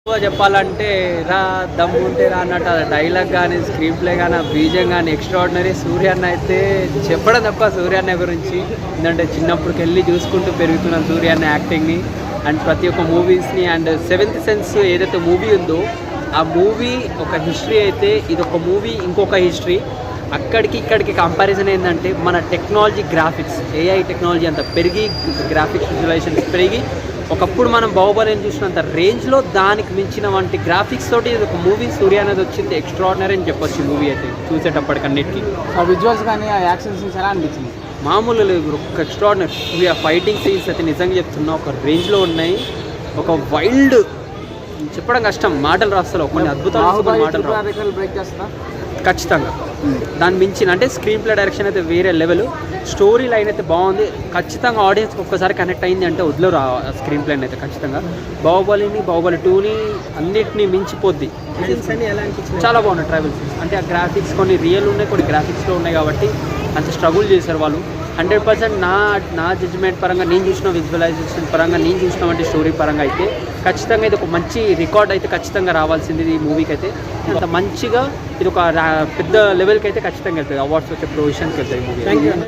చెప్పాలంటే రా దమ్ము ఉంటే రా అన్నట్టు డైలాగ్ కానీ స్క్రీన్ ప్లే కానీ బీజం కానీ ఎక్స్ట్రాడినరీ. సూర్య అన్న అయితే చెప్పడం తప్ప సూర్య అన్న గురించి, ఎందుకంటే చిన్నప్పటికి వెళ్ళి చూసుకుంటూ పెరుగుతున్నాం సూర్య అన్న యాక్టింగ్ని అండ్ ప్రతి ఒక్క మూవీస్ని. అండ్ సెవెంత్ సెన్స్ ఏదైతే మూవీ ఉందో ఆ మూవీ ఒక హిస్టరీ అయితే ఇది ఒక మూవీ ఇంకొక హిస్టరీ. అక్కడికి ఇక్కడికి కంపారిజన్ ఏంటంటే మన టెక్నాలజీ గ్రాఫిక్స్ ఏఐ టెక్నాలజీ అంత పెరిగి గ్రాఫిక్స్ విజువలైజేషన్స్ పెరిగి ఒకప్పుడు మనం బాహుబలిని చూసినంత రేంజ్లో దానికి మించిన వంటి గ్రాఫిక్స్ తోటి ఇది ఒక మూవీ సూర్య అనేది వచ్చింది. ఎక్స్ట్రాడినరీ అని చెప్పొచ్చు మూవీ అయితే చూసేటప్పటికన్నిటికీ. ఆ విజువల్స్ కానీ ఆ యాక్షన్ సీన్స్ ఎలా అనిపించింది? మామూలు లేదు, ఒక ఎక్స్ట్రాడినరీ. ఆ ఫైటింగ్ సీన్స్ అయితే నిజంగా చెప్తున్నా ఒక రేంజ్లో ఉన్నాయి. ఒక వైల్డ్ చెప్పడం కష్టం, మాటలు రాస్తారు కొన్ని అద్భుతాలు మాటలు బ్రేక్ చేస్తా ఖచ్చితంగా. దాని మించిన అంటే స్క్రీన్ ప్లే డైరెక్షన్ అయితే వేరే లెవెల్, స్టోరీ లైన్ అయితే బాగుంది. ఖచ్చితంగా ఆడియన్స్కి ఒక్కసారి కనెక్ట్ అయింది అంటే వదిలేరు ఆ స్క్రీన్ ప్లేని అయితే ఖచ్చితంగా. బాహుబలి 2ని అన్నిటినీ మించిపోద్ది. చాలా బాగున్నాయి ట్రావెల్ సీన్స్. అంటే ఆ గ్రాఫిక్స్ కొన్ని రియల్ ఉన్నాయి, కొన్ని గ్రాఫిక్స్లో ఉన్నాయి కాబట్టి అంత స్ట్రగుల్ చేశారు వాళ్ళు. 100% నా జడ్జిమెంట్ పరంగా నేను చూసిన విజువలైజేషన్ పరంగా నేను చూసిన వంటి స్టోరీ పరంగా అయితే ఖచ్చితంగా ఇది ఒక మంచి రికార్డ్ అయితే ఖచ్చితంగా రావాల్సింది ఈ మూవీకి అయితే. అంత మంచిగా ఇది ఒక పెద్ద లెవెల్కి అయితే ఖచ్చితంగా వెళ్తుంది, అవార్డ్స్ వచ్చే ప్రొవిజన్కి వెళ్తాయి ఈ మూవీ.